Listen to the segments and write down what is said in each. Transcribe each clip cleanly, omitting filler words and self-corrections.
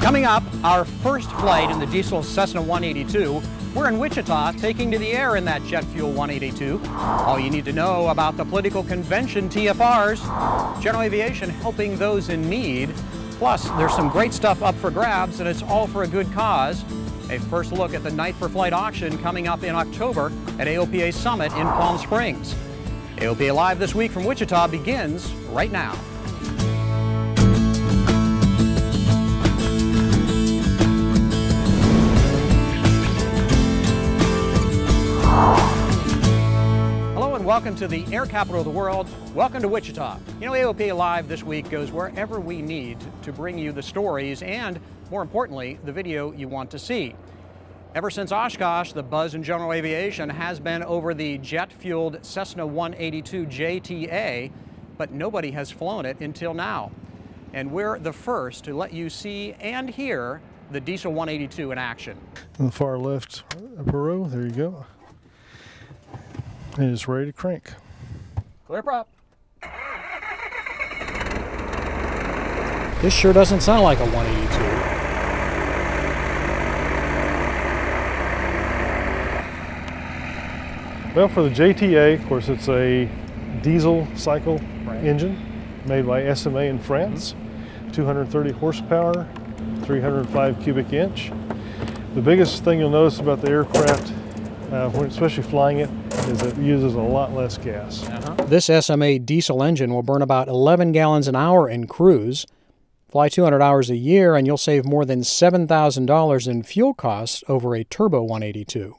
Coming up, our first flight in the diesel Cessna 182. We're in Wichita, taking to the air in that jet fuel 182. All you need to know about the political convention TFRs, General Aviation helping those in need. Plus, there's some great stuff up for grabs, and it's all for a good cause. A first look at the Night for Flight auction coming up in October at AOPA Summit in Palm Springs. AOPA Live This Week from Wichita begins right now. Hello and welcome to the air capital of the world. Welcome to Wichita. You know, AOPA Live This Week goes wherever we need to bring you the stories and, more importantly, the video you want to see. Ever since Oshkosh, the buzz in general aviation has been over the jet-fueled Cessna 182 JTA, but nobody has flown it until now. And we're the first to let you see and hear the Diesel 182 in action. On the far left upper row, there you go. And it's ready to crank. Clear prop. This sure doesn't sound like a 182. Well, for the JTA, of course, it's a diesel cycle engine made by SMA in France. 230 horsepower, 305 cubic inch. The biggest thing you'll notice about the aircraft, especially flying it, is it uses a lot less gas. This SMA diesel engine will burn about 11 gallons an hour in cruise. Fly 200 hours a year and you'll save more than $7,000 in fuel costs over a turbo 182.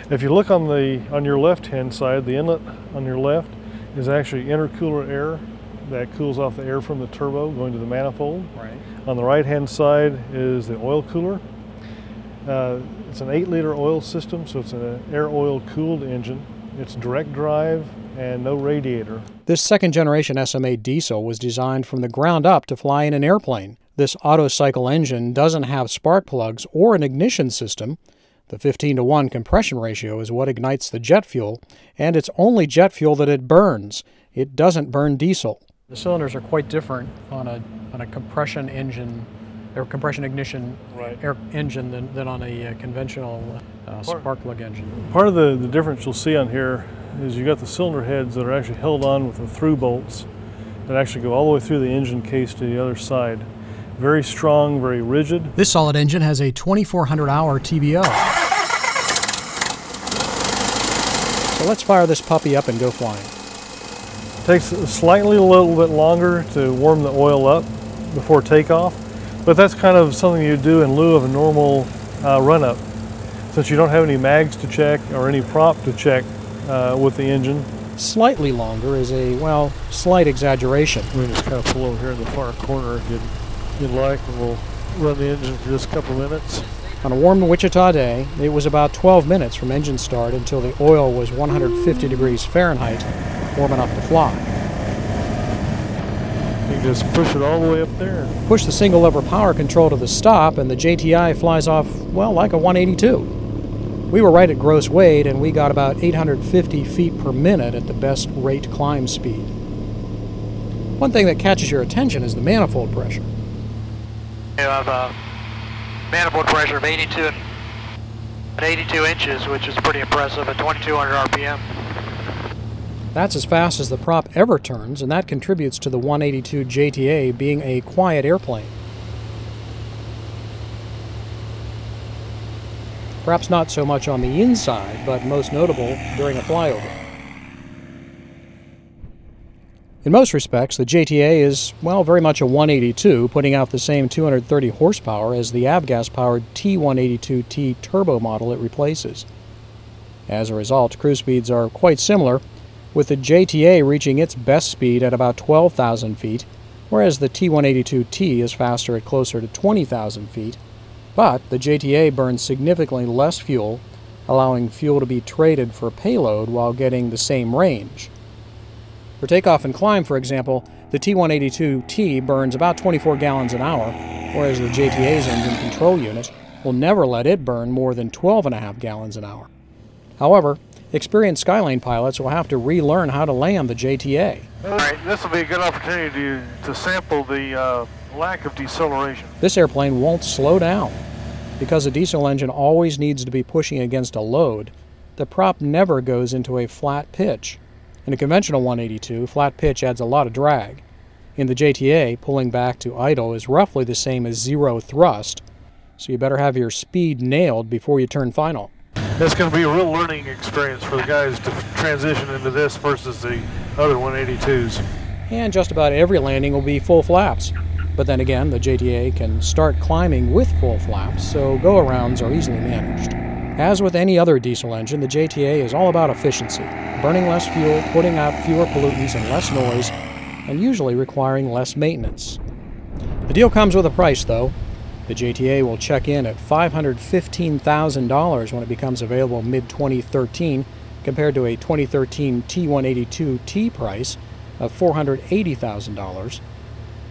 If you look on your left-hand side, the inlet on your left is actually intercooler air that cools off the air from the turbo going to the manifold. Right. On the right-hand side is the oil cooler. It's an 8-liter oil system, so it's an air-oil cooled engine. It's direct drive and no radiator. This second-generation SMA diesel was designed from the ground up to fly in an airplane. This auto-cycle engine doesn't have spark plugs or an ignition system. The 15-to-1 compression ratio is what ignites the jet fuel, and it's only jet fuel that it burns. It doesn't burn diesel. The cylinders are quite different on a compression engine, or compression ignition air engine than on a conventional spark plug engine. Part of the difference you'll see on here is you got the cylinder heads that are actually held on with the through bolts that actually go all the way through the engine case to the other side. Very strong, very rigid. This solid engine has a 2,400-hour TBO. So let's fire this puppy up and go flying. It takes a little bit longer to warm the oil up before takeoff, but that's kind of something you do in lieu of a normal run-up. Since you don't have any mags to check or any prop to check with the engine. Slightly longer is a, well, slight exaggeration. We just kind of pull over here in the far corner if you'd like, and we'll run the engine for just a couple minutes. On a warm Wichita day, it was about 12 minutes from engine start until the oil was 150 degrees Fahrenheit, warm enough to fly. You can just push it all the way up there. Push the single lever power control to the stop and the JTI flies off, well, like a 182. We were right at gross weight and we got about 850 feet per minute at the best rate climb speed. One thing that catches your attention is the manifold pressure. You have a manifold pressure of 82 inches, which is pretty impressive at 2,200 RPM. That's as fast as the prop ever turns, and that contributes to the 182 JTA being a quiet airplane. Perhaps not so much on the inside, but most notable during a flyover. In most respects, the JTA is, well, very much a 182, putting out the same 230 horsepower as the avgas-powered T182T turbo model it replaces. As a result, cruise speeds are quite similar, with the JTA reaching its best speed at about 12,000 feet, whereas the T182T is faster at closer to 20,000 feet. But the JTA burns significantly less fuel, allowing fuel to be traded for payload while getting the same range. For takeoff and climb, for example, the T182T burns about 24 gallons an hour, whereas the JTA's engine control unit will never let it burn more than 12.5 gallons an hour. However, experienced Skylane pilots will have to relearn how to land the JTA. All right, this will be a good opportunity to sample the lack of deceleration. This airplane won't slow down. Because a diesel engine always needs to be pushing against a load, the prop never goes into a flat pitch. In a conventional 182, flat pitch adds a lot of drag. In the JTA, pulling back to idle is roughly the same as zero thrust, so you better have your speed nailed before you turn final. That's going to be a real learning experience for the guys to transition into this versus the other 182s. And just about every landing will be full flaps. But then again, the JTA can start climbing with full flaps, so go-arounds are easily managed. As with any other diesel engine, the JTA is all about efficiency, burning less fuel, putting out fewer pollutants and less noise, and usually requiring less maintenance. The deal comes with a price, though. The JTA will check in at $515,000 when it becomes available mid-2013, compared to a 2013 T182T price of $480,000.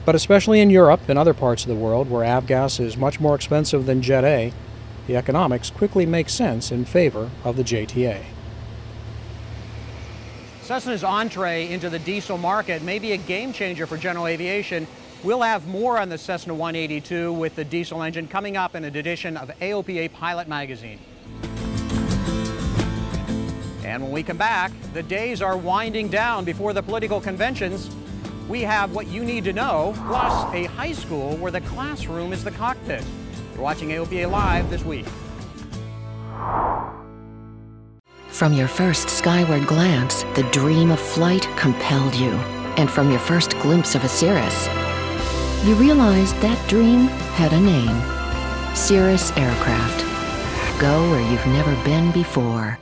But especially in Europe and other parts of the world where avgas is much more expensive than Jet A, the economics quickly make sense in favor of the JTA. Cessna's entree into the diesel market may be a game changer for general aviation. We'll have more on the Cessna 182 with the diesel engine coming up in an edition of AOPA Pilot Magazine. And when we come back, the days are winding down before the political conventions. We have what you need to know, plus a high school where the classroom is the cockpit. You're watching AOPA Live this week. From your first skyward glance, the dream of flight compelled you. And from your first glimpse of a Cirrus, you realized that dream had a name. Cirrus Aircraft. Go where you've never been before.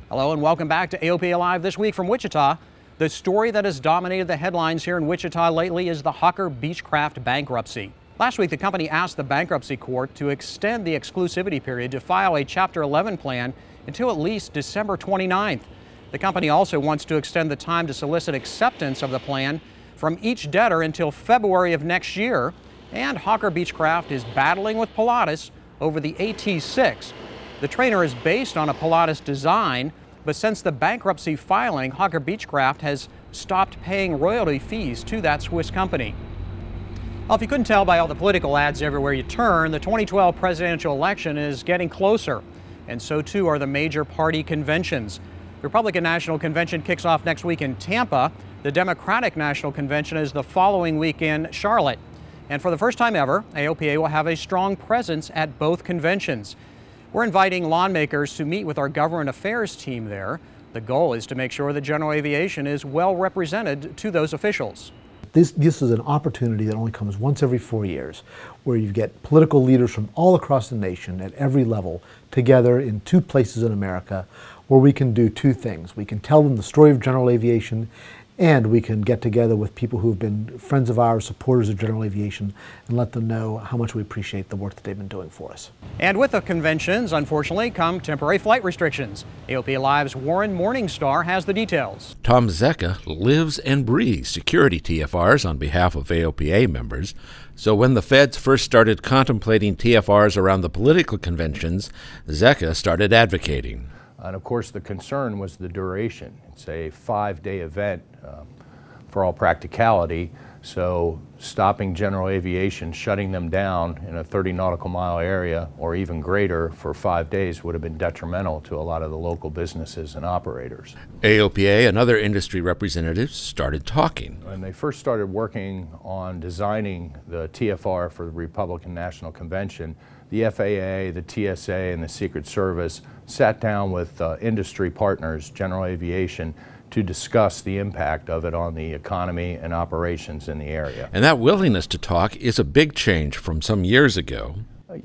Hello and welcome back to AOPA Live this week from Wichita. The story that has dominated the headlines here in Wichita lately is the Hawker Beechcraft bankruptcy. Last week, the company asked the bankruptcy court to extend the exclusivity period to file a Chapter 11 plan until at least December 29th. The company also wants to extend the time to solicit acceptance of the plan from each debtor until February of next year. And Hawker Beechcraft is battling with Pilatus over the AT-6. The trainer is based on a Pilatus design, but since the bankruptcy filing, Hawker Beechcraft has stopped paying royalty fees to that Swiss company. Well, if you couldn't tell by all the political ads everywhere you turn, the 2012 presidential election is getting closer, and so too are the major party conventions. The Republican National Convention kicks off next week in Tampa. The Democratic National Convention is the following week in Charlotte. And for the first time ever, AOPA will have a strong presence at both conventions. We're inviting lawmakers to meet with our government affairs team there. The goal is to make sure that general aviation is well represented to those officials. This is an opportunity that only comes once every 4 years, where you get political leaders from all across the nation at every level together in two places in America where we can do two things. We can tell them the story of general aviation, and we can get together with people who've been friends of ours, supporters of general aviation, and let them know how much we appreciate the work that they've been doing for us. And with the conventions, unfortunately, come temporary flight restrictions. AOPA Live's Warren Morningstar has the details. Tom Zecca lives and breathes security TFRs on behalf of AOPA members. So when the feds first started contemplating TFRs around the political conventions, Zecca started advocating. And of course, the concern was the duration. It's a 5-day event for all practicality, so stopping general aviation, shutting them down in a 30 nautical mile area or even greater for 5 days would have been detrimental to a lot of the local businesses and operators. AOPA and other industry representatives started talking. When they first started working on designing the TFR for the Republican National Convention, the FAA, the TSA, and the Secret Service sat down with industry partners, general aviation, to discuss the impact of it on the economy and operations in the area. And that willingness to talk is a big change from some years ago.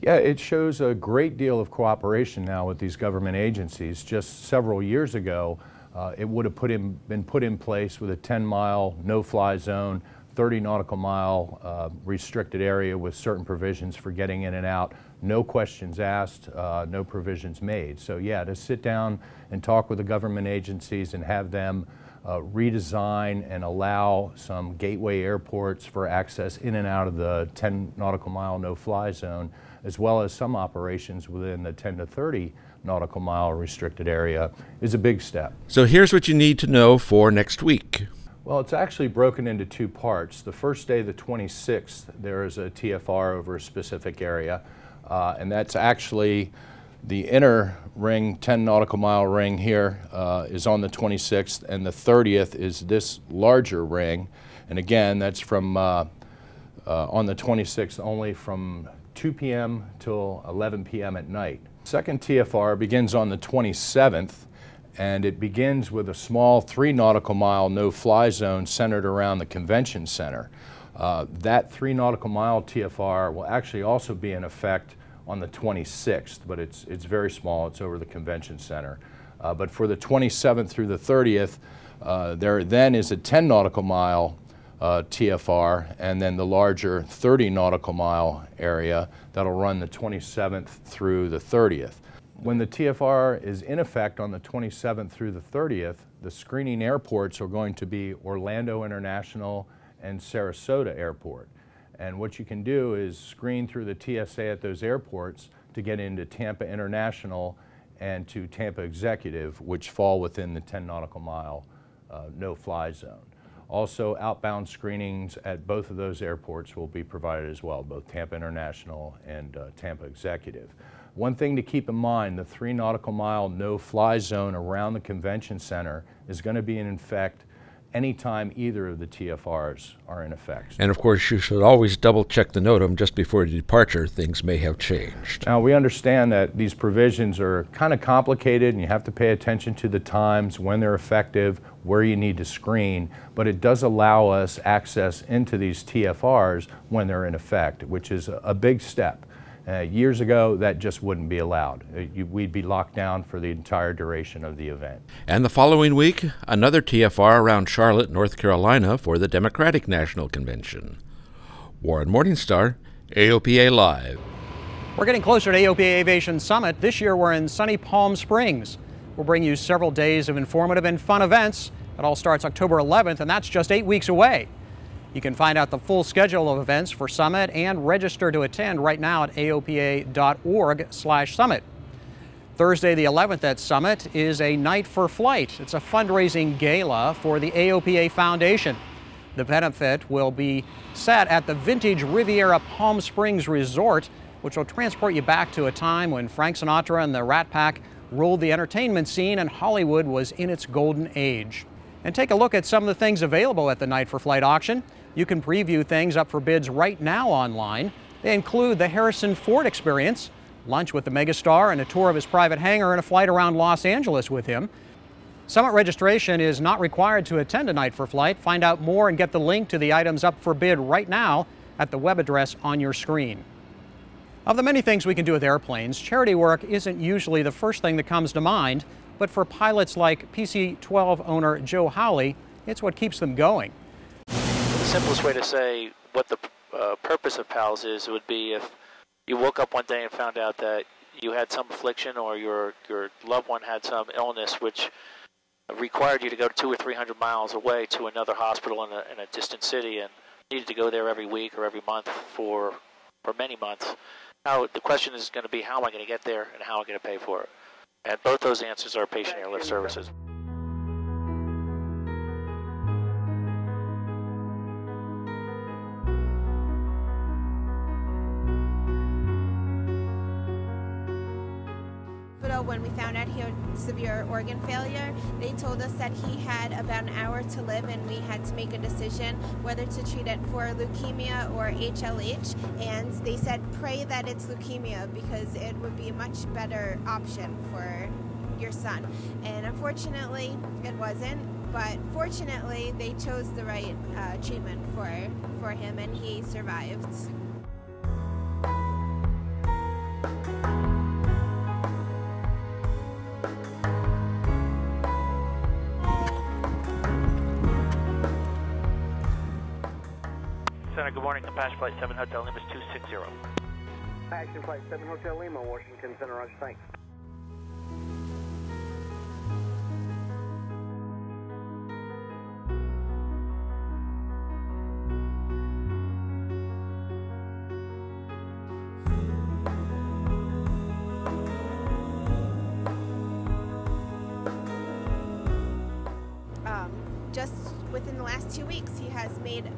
Yeah, it shows a great deal of cooperation now with these government agencies. Just several years ago, it would have been put in place with a 10-mile no-fly zone, 30 nautical mile restricted area with certain provisions for getting in and out. No questions asked, no provisions made. So yeah, to sit down and talk with the government agencies and have them redesign and allow some gateway airports for access in and out of the 10 nautical mile no-fly zone, as well as some operations within the 10 to 30 nautical mile restricted area, is a big step. So here's what you need to know for next week. Well, it's actually broken into two parts. The first day, the 26th, there is a TFR over a specific area, and that's actually the inner ring, 10 nautical mile ring here, is on the 26th, and the 30th is this larger ring. And again, that's from on the 26th only from 2 p.m. till 11 p.m. at night. Second TFR begins on the 27th, and it begins with a small 3 nautical mile no-fly zone centered around the convention center. That 3 nautical mile TFR will actually also be in effect on the 26th, but it's very small. It's over the convention center. But for the 27th through the 30th, there then is a 10 nautical mile TFR, and then the larger 30 nautical mile area that'll run the 27th through the 30th. When the TFR is in effect on the 27th through the 30th, the screening airports are going to be Orlando International and Sarasota Airport. And what you can do is screen through the TSA at those airports to get into Tampa International and to Tampa Executive, which fall within the 10 nautical mile no-fly zone. Also, outbound screenings at both of those airports will be provided as well, both Tampa International and Tampa Executive. One thing to keep in mind, the 3 nautical mile no-fly zone around the convention center is going to be in effect anytime either of the TFRs are in effect. And of course, you should always double check the NOTAM just before departure. Things may have changed. Now, we understand that these provisions are kind of complicated and you have to pay attention to the times, when they're effective, where you need to screen, but it does allow us access into these TFRs when they're in effect, which is a big step. Years ago, that just wouldn't be allowed. We'd be locked down for the entire duration of the event. And the following week, another TFR around Charlotte, North Carolina for the Democratic National Convention. Warren Morningstar, AOPA Live. We're getting closer to AOPA Aviation Summit. This year we're in sunny Palm Springs. We'll bring you several days of informative and fun events. It all starts October 11th, and that's just 8 weeks away. You can find out the full schedule of events for Summit and register to attend right now at aopa.org/summit. Thursday the 11th at Summit is a night for flight. It's a fundraising gala for the AOPA Foundation. The benefit will be set at the Vintage Riviera Palm Springs Resort, which will transport you back to a time when Frank Sinatra and the Rat Pack ruled the entertainment scene and Hollywood was in its golden age. And take a look at some of the things available at the Night for Flight auction. You can preview things up for bids right now online. They include the Harrison Ford experience, lunch with the megastar and a tour of his private hangar and a flight around Los Angeles with him. Summit registration is not required to attend a Night for Flight. Find out more and get the link to the items up for bid right now at the web address on your screen. Of the many things we can do with airplanes, charity work isn't usually the first thing that comes to mind, but for pilots like PC-12 owner Joe Howley, it's what keeps them going. The simplest way to say what the purpose of PALS is would be if you woke up one day and found out that you had some affliction or your loved one had some illness which required you to go 200 or 300 miles away to another hospital in a distant city and needed to go there every week or every month for many months. Now the question is going to be, how am I going to get there and how am I going to pay for it? And both those answers are patient airlift services. When we found out he had severe organ failure, they told us that he had about an hour to live and we had to make a decision whether to treat it for leukemia or HLH, and they said pray that it's leukemia because it would be a much better option for your son. And unfortunately it wasn't, but fortunately they chose the right treatment for him and he survived. Center, good morning. Apache Flight 7 Hotel Lima 260. Action Flight 7 Hotel Lima, Washington Center, Roger, thanks. Just within the last 2 weeks, he has made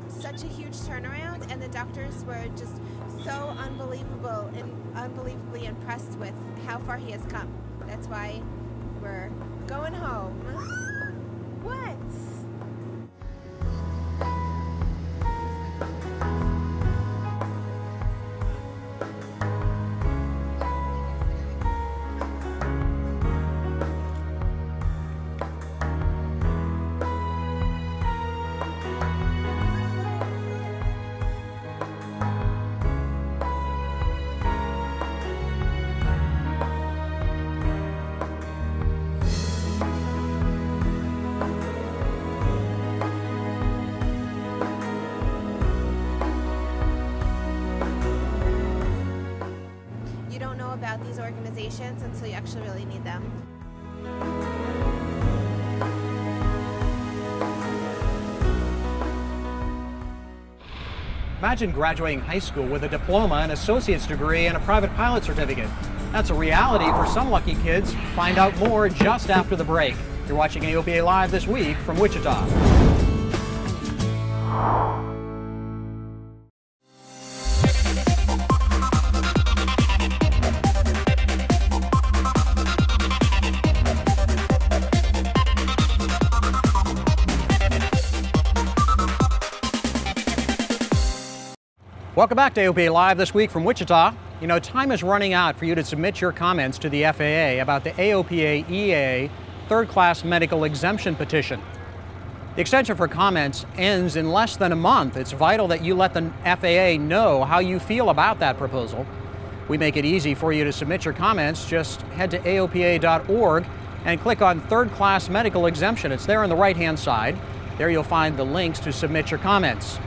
such a huge turnaround, and the doctors were just so unbelievable and unbelievably impressed with how far he has come. That's why we're going home. What? About these organizations until you actually really need them. Imagine graduating high school with a diploma, an associate's degree, and a private pilot certificate. That's a reality for some lucky kids. Find out more just after the break. You're watching AOPA Live This Week from Wichita. Welcome back to AOPA Live This Week from Wichita. You know, time is running out for you to submit your comments to the FAA about the AOPA EA third-class medical exemption petition. The extension for comments ends in less than a month. It's vital that you let the FAA know how you feel about that proposal. We make it easy for you to submit your comments. Just head to AOPA.org and click on third-class medical exemption. It's there on the right-hand side. There you'll find the links to submit your comments.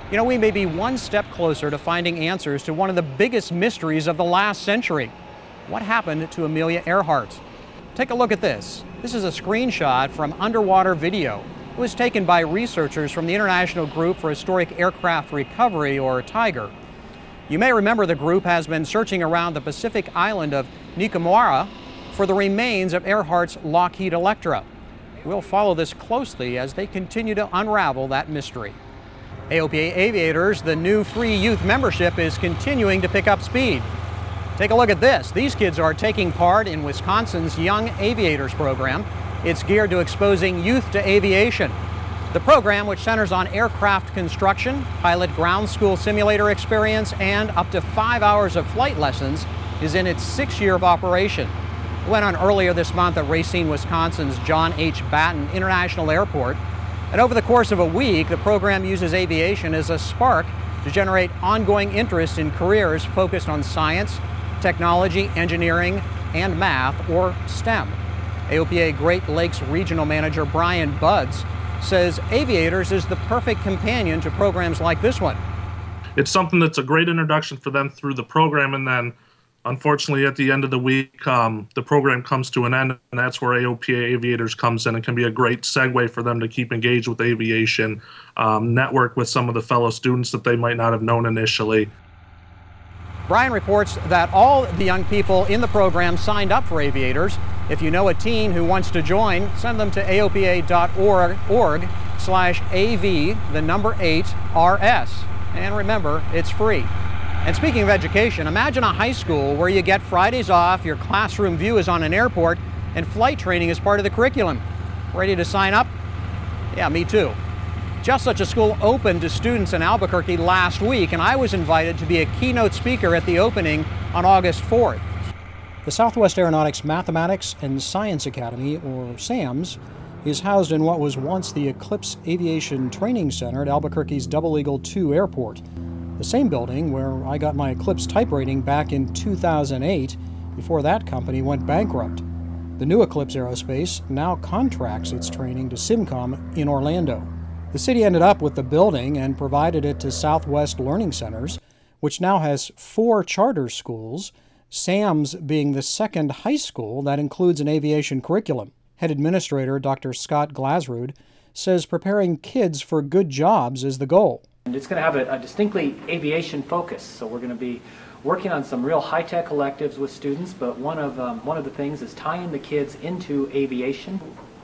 You know, we may be one step closer to finding answers to one of the biggest mysteries of the last century. What happened to Amelia Earhart? Take a look at this. This is a screenshot from underwater video. It was taken by researchers from the International Group for Historic Aircraft Recovery, or TIGER. You may remember the group has been searching around the Pacific island of Nicomeara for the remains of Earhart's Lockheed Electra. We'll follow this closely as they continue to unravel that mystery. AOPA Aviators, the new free youth membership, is continuing to pick up speed. Take a look at this. These kids are taking part in Wisconsin's Young Aviators program. It's geared to exposing youth to aviation. The program, which centers on aircraft construction, pilot ground school simulator experience, and up to 5 hours of flight lessons, is in its 6th year of operation. It went on earlier this month at Racine, Wisconsin's John H. Batten International Airport. And over the course of a week, the program uses aviation as a spark to generate ongoing interest in careers focused on science, technology, engineering, and math, or STEM. AOPA Great Lakes Regional Manager Brian Buds says Aviators is the perfect companion to programs like this one. It's something that's a great introduction for them through the program, and then unfortunately, at the end of the week, the program comes to an end, and that's where AOPA Aviators comes in. It can be a great segue for them to keep engaged with aviation, network with some of the fellow students that they might not have known initially. Brian reports that all the young people in the program signed up for Aviators. If you know a teen who wants to join, send them to AOPA.org/AV8RS. And remember, it's free. And speaking of education, imagine a high school where you get Fridays off, your classroom view is on an airport, and flight training is part of the curriculum. Ready to sign up? Yeah, me too. Just such a school opened to students in Albuquerque last week, and I was invited to be a keynote speaker at the opening on August 4th. The Southwest Aeronautics Mathematics and Science Academy, or SAMS, is housed in what was once the Eclipse Aviation Training Center at Albuquerque's Double Eagle II Airport. The same building where I got my Eclipse type rating back in 2008, before that company went bankrupt. The new Eclipse Aerospace now contracts its training to Simcom in Orlando. The city ended up with the building and provided it to Southwest Learning Centers, which now has 4 charter schools, SAMS being the second high school that includes an aviation curriculum. Head administrator Dr. Scott Glasrud says preparing kids for good jobs is the goal. And it's going to have a distinctly aviation focus, so we're going to be working on some real high-tech electives with students, but one of the things is tying the kids into aviation.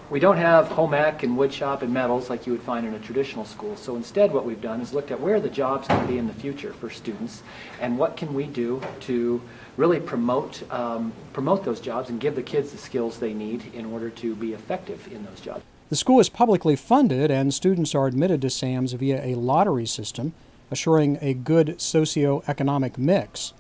We don't have home ec and wood shop and metals like you would find in a traditional school. So instead what we've done is looked at where the jobs can be in the future for students and what can we do to really promote those jobs and give the kids the skills they need in order to be effective in those jobs. The school is publicly funded and students are admitted to SAMS via a lottery system, assuring a good socioeconomic mix.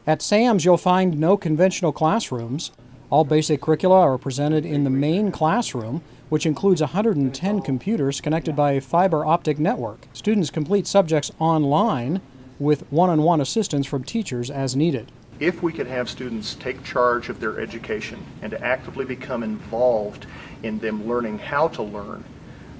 At SAMS you'll find no conventional classrooms. All basic curricula are presented in the main classroom, which includes 110 computers connected by a fiber optic network. Students complete subjects online with one-on-one assistance from teachers as needed. If we could have students take charge of their education and to actively become involved in them learning how to learn,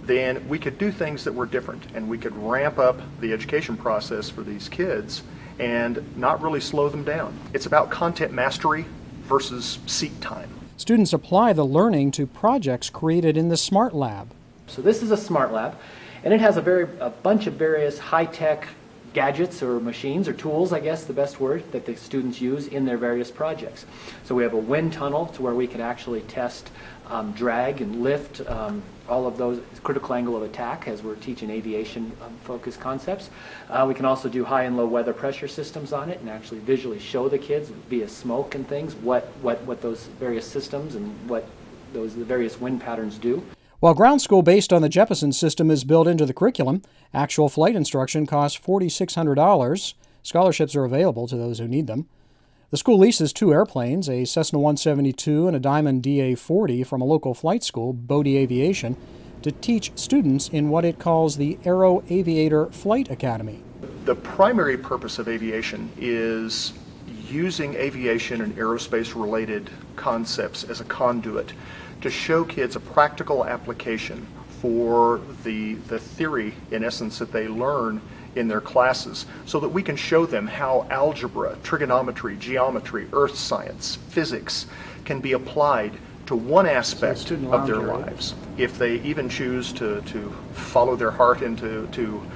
then we could do things that were different and we could ramp up the education process for these kids and not really slow them down. It's about content mastery versus seat time. Students apply the learning to projects created in the Smart Lab. So this is a Smart Lab, and it has a bunch of various high-tech gadgets or machines or tools, I guess the best word, that the students use in their various projects. So we have a wind tunnel to where we can actually test drag and lift, all of those critical angle of attack as we're teaching aviation focused concepts. We can also do high and low weather pressure systems on it and actually visually show the kids via smoke and things what those various systems and what the various wind patterns do. While ground school based on the Jeppesen system is built into the curriculum, actual flight instruction costs $4,600. Scholarships are available to those who need them. The school leases 2 airplanes, a Cessna 172 and a Diamond DA-40 from a local flight school, Bodie Aviation, to teach students in what it calls the Aero Aviator Flight Academy. The primary purpose of aviation is using aviation and aerospace-related concepts as a conduit to show kids a practical application for the theory, in essence, that they learn in their classes, so that we can show them how algebra, trigonometry, geometry, earth science, physics can be applied to one aspect of their lives. If they even choose to follow their heart into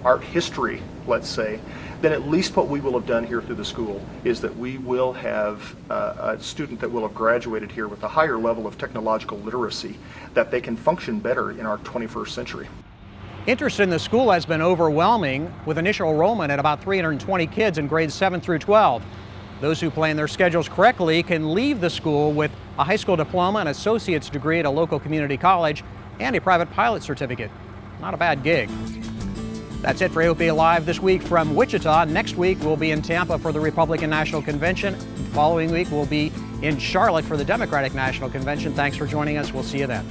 art history, let's say, then at least what we will have done here through the school is that we will have a student that will have graduated here with a higher level of technological literacy, that they can function better in our 21st century. Interest in the school has been overwhelming, with initial enrollment at about 320 kids in grades 7 through 12. Those who plan their schedules correctly can leave the school with a high school diploma, an associate's degree at a local community college, and a private pilot certificate. Not a bad gig. That's it for AOPALive this week from Wichita. Next week we'll be in Tampa for the Republican National Convention. The following week we'll be in Charlotte for the Democratic National Convention. Thanks for joining us. We'll see you then.